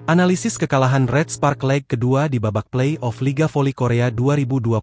Analisis kekalahan Red Spark leg kedua di babak play-off Liga Voli Korea 2025.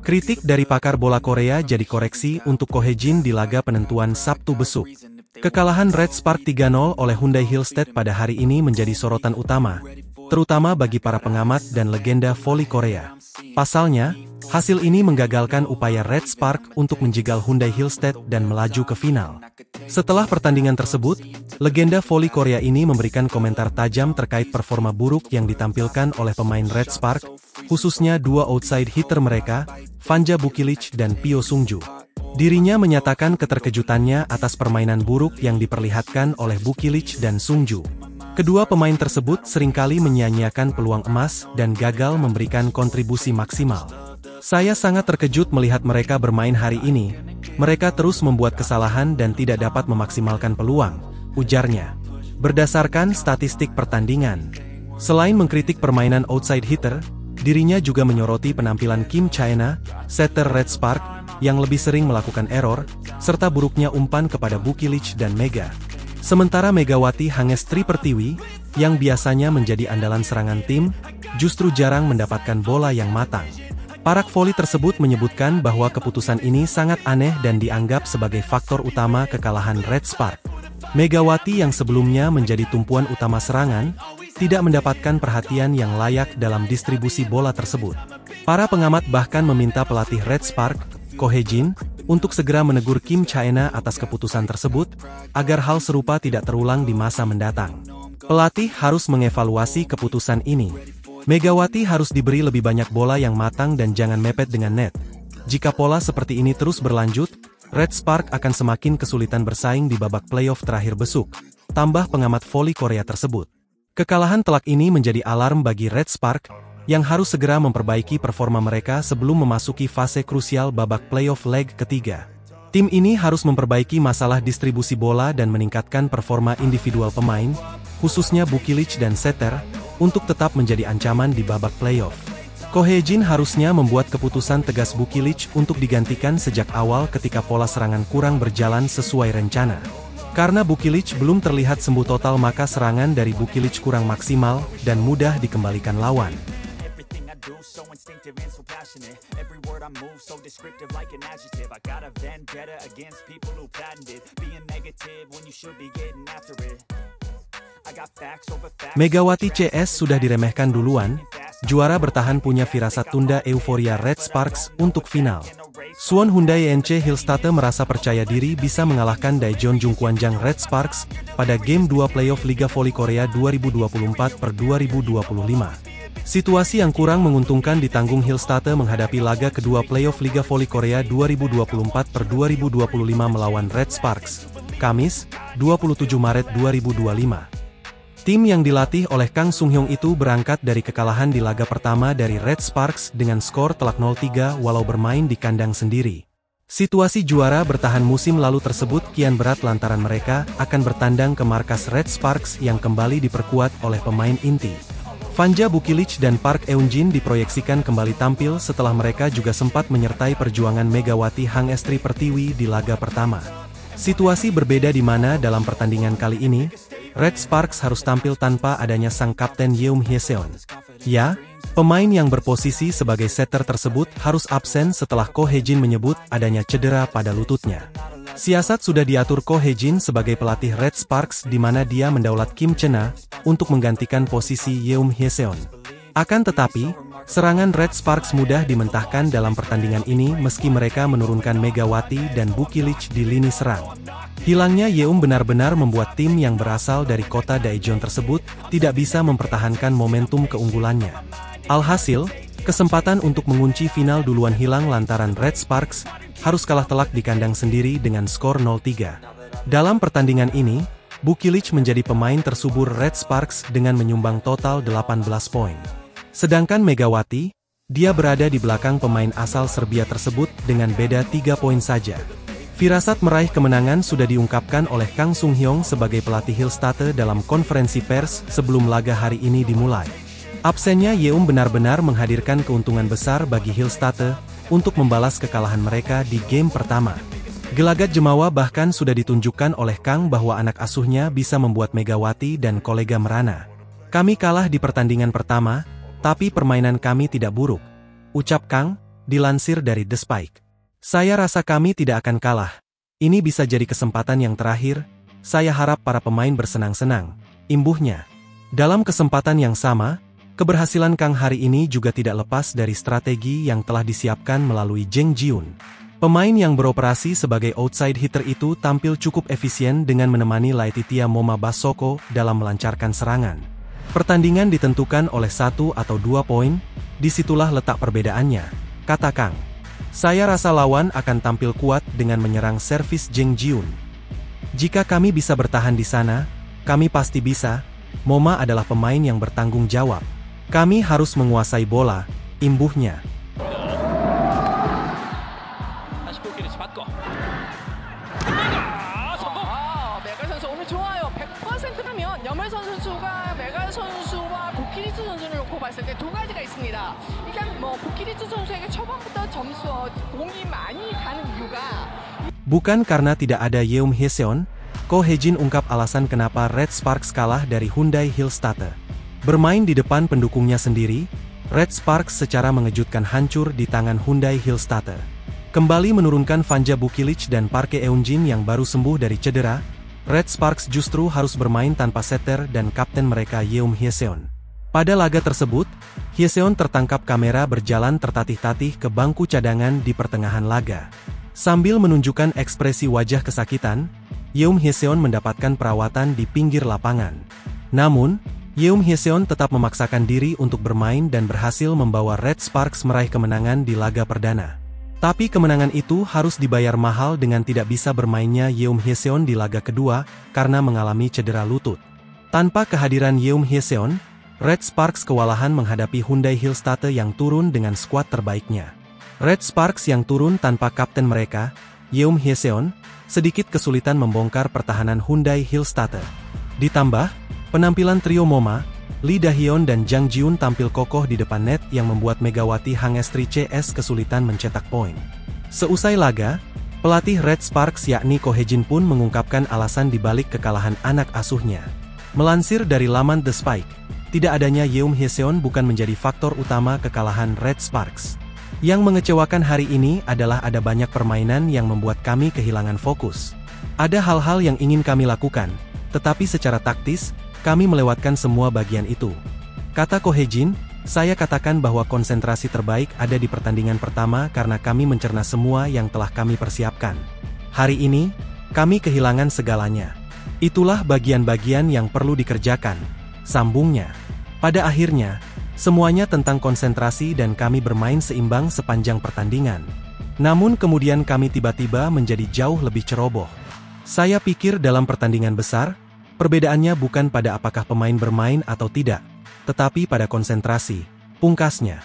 Kritik dari pakar bola Korea jadi koreksi untuk Ko Hae-jin di laga penentuan Sabtu besok. Kekalahan Red Spark 3-0 oleh Hyundai Hillstead pada hari ini menjadi sorotan utama, terutama bagi para pengamat dan legenda voli Korea. Pasalnya, hasil ini menggagalkan upaya Red Spark untuk menjegal Hyundai Hillstead dan melaju ke final. Setelah pertandingan tersebut, legenda voli Korea ini memberikan komentar tajam terkait performa buruk yang ditampilkan oleh pemain Red Spark, khususnya dua outside hitter mereka, Fanja Bukilic dan Pyo Sung-ju. Dirinya menyatakan keterkejutannya atas permainan buruk yang diperlihatkan oleh Bukilic dan Sung-ju. Kedua pemain tersebut seringkali menyia-nyiakan peluang emas dan gagal memberikan kontribusi maksimal. Saya sangat terkejut melihat mereka bermain hari ini. Mereka terus membuat kesalahan dan tidak dapat memaksimalkan peluang, ujarnya. Berdasarkan statistik pertandingan. Selain mengkritik permainan outside hitter, dirinya juga menyoroti penampilan Kim Chae-na, setter Red Spark, yang lebih sering melakukan error, serta buruknya umpan kepada Bukilic dan Mega. Sementara Megawati Hangestri Pertiwi, yang biasanya menjadi andalan serangan tim, justru jarang mendapatkan bola yang matang. Para voli tersebut menyebutkan bahwa keputusan ini sangat aneh dan dianggap sebagai faktor utama kekalahan Red Spark. Megawati yang sebelumnya menjadi tumpuan utama serangan, tidak mendapatkan perhatian yang layak dalam distribusi bola tersebut. Para pengamat bahkan meminta pelatih Red Spark, Ko Hae-jin, untuk segera menegur Kim Chae-na atas keputusan tersebut, agar hal serupa tidak terulang di masa mendatang. Pelatih harus mengevaluasi keputusan ini. Megawati harus diberi lebih banyak bola yang matang dan jangan mepet dengan net. Jika pola seperti ini terus berlanjut, Red Spark akan semakin kesulitan bersaing di babak playoff terakhir besok, tambah pengamat voli Korea tersebut. Kekalahan telak ini menjadi alarm bagi Red Spark, yang harus segera memperbaiki performa mereka sebelum memasuki fase krusial babak playoff leg ketiga. Tim ini harus memperbaiki masalah distribusi bola dan meningkatkan performa individual pemain, khususnya Bukilic dan Setter, untuk tetap menjadi ancaman di babak playoff. Ko Hae-jin harusnya membuat keputusan tegas Bukilic untuk digantikan sejak awal ketika pola serangan kurang berjalan sesuai rencana. Karena Bukilic belum terlihat sembuh total, maka serangan dari Bukilic kurang maksimal dan mudah dikembalikan lawan. Megawati CS sudah diremehkan duluan, juara bertahan punya firasat tunda euforia Red Sparks untuk final. Suwon Hyundai NC Hillstead merasa percaya diri bisa mengalahkan Daejeon Jungkwanjang Red Sparks pada Game 2 Playoff Liga Voli Korea 2024/2025. Situasi yang kurang menguntungkan ditanggung Hillstead menghadapi laga kedua Playoff Liga Voli Korea 2024/2025 melawan Red Sparks, Kamis, 27 Maret 2025. Tim yang dilatih oleh Kang Sung-hyung itu berangkat dari kekalahan di laga pertama dari Red Sparks dengan skor telak 0-3 walau bermain di kandang sendiri. Situasi juara bertahan musim lalu tersebut kian berat lantaran mereka akan bertandang ke markas Red Sparks yang kembali diperkuat oleh pemain inti. Fanja Bukilic dan Park Eun-jin diproyeksikan kembali tampil setelah mereka juga sempat menyertai perjuangan Megawati Hangestri Pertiwi di laga pertama. Situasi berbeda di mana dalam pertandingan kali ini, Red Sparks harus tampil tanpa adanya sang kapten Yeum Hye-seon. Ya, pemain yang berposisi sebagai setter tersebut harus absen setelah Ko Hae-jin menyebut adanya cedera pada lututnya. Siasat sudah diatur Ko Hae-jin sebagai pelatih Red Sparks di mana dia mendaulat Kim Chae-na untuk menggantikan posisi Yeum Hye-seon. Akan tetapi, serangan Red Sparks mudah dimentahkan dalam pertandingan ini meski mereka menurunkan Megawati dan Bukilic di lini serang. Hilangnya Yeum benar-benar membuat tim yang berasal dari kota Daejeon tersebut tidak bisa mempertahankan momentum keunggulannya. Alhasil, kesempatan untuk mengunci final duluan hilang lantaran Red Sparks harus kalah telak di kandang sendiri dengan skor 0-3. Dalam pertandingan ini, Bukilic menjadi pemain tersubur Red Sparks dengan menyumbang total 18 poin. Sedangkan Megawati, dia berada di belakang pemain asal Serbia tersebut dengan beda 3 poin saja. Firasat meraih kemenangan sudah diungkapkan oleh Kang Sung-hyung sebagai pelatih Hillstead dalam konferensi pers sebelum laga hari ini dimulai. Absennya Yeum benar-benar menghadirkan keuntungan besar bagi Hillstead untuk membalas kekalahan mereka di game pertama. Gelagat Jemawa bahkan sudah ditunjukkan oleh Kang bahwa anak asuhnya bisa membuat Megawati dan kolega merana. Kami kalah di pertandingan pertama, tapi permainan kami tidak buruk, ucap Kang, dilansir dari The Spike. Saya rasa kami tidak akan kalah. Ini bisa jadi kesempatan yang terakhir, saya harap para pemain bersenang-senang, imbuhnya. Dalam kesempatan yang sama, keberhasilan Kang hari ini juga tidak lepas dari strategi yang telah disiapkan melalui Jeng Jiun. Pemain yang beroperasi sebagai outside hitter itu tampil cukup efisien dengan menemani Laetitia Moma Basoko dalam melancarkan serangan. Pertandingan ditentukan oleh 1 atau 2 poin, disitulah letak perbedaannya, kata Kang. Saya rasa lawan akan tampil kuat dengan menyerang servis Jeng Jiun. Jika kami bisa bertahan di sana, kami pasti bisa. Moma adalah pemain yang bertanggung jawab. Kami harus menguasai bola, imbuhnya. Bukan karena tidak ada Yeom Hyeseon, Ko Hejin ungkap alasan kenapa Red Sparks kalah dari Hyundai Hillstatter. Bermain di depan pendukungnya sendiri, Red Sparks secara mengejutkan hancur di tangan Hyundai Hillstatter. Kembali menurunkan Vanja Bukilic dan Park Eunjin yang baru sembuh dari cedera, Red Sparks justru harus bermain tanpa setter dan kapten mereka Yeom Hyeseon. Pada laga tersebut, Hyeseon tertangkap kamera berjalan tertatih-tatih ke bangku cadangan di pertengahan laga. Sambil menunjukkan ekspresi wajah kesakitan, Yeom Hyeseon mendapatkan perawatan di pinggir lapangan. Namun, Yeom Hyeseon tetap memaksakan diri untuk bermain dan berhasil membawa Red Sparks meraih kemenangan di laga perdana. Tapi kemenangan itu harus dibayar mahal dengan tidak bisa bermainnya Yeom Hyeseon di laga kedua karena mengalami cedera lutut. Tanpa kehadiran Yeom Hyeseon, Red Sparks kewalahan menghadapi Hyundai Hillstatter yang turun dengan skuad terbaiknya. Red Sparks yang turun tanpa kapten mereka, Yeom Hyeseon, sedikit kesulitan membongkar pertahanan Hyundai Hillstatter. Ditambah, penampilan trio Moma, Lee Da-hyun dan Jang Jiun tampil kokoh di depan net yang membuat Megawati Hangestri CS kesulitan mencetak poin. Seusai laga, pelatih Red Sparks yakni Ko Hejin pun mengungkapkan alasan dibalik kekalahan anak asuhnya. Melansir dari laman The Spike, tidak adanya Yeom Hyeseon bukan menjadi faktor utama kekalahan Red Sparks. Yang mengecewakan hari ini adalah ada banyak permainan yang membuat kami kehilangan fokus. Ada hal-hal yang ingin kami lakukan, tetapi secara taktis, kami melewatkan semua bagian itu. Kata Ko Hejin, saya katakan bahwa konsentrasi terbaik ada di pertandingan pertama karena kami mencerna semua yang telah kami persiapkan. Hari ini, kami kehilangan segalanya. Itulah bagian-bagian yang perlu dikerjakan, sambungnya. Pada akhirnya, semuanya tentang konsentrasi dan kami bermain seimbang sepanjang pertandingan. Namun kemudian kami tiba-tiba menjadi jauh lebih ceroboh. Saya pikir dalam pertandingan besar, perbedaannya bukan pada apakah pemain bermain atau tidak, tetapi pada konsentrasi, pungkasnya.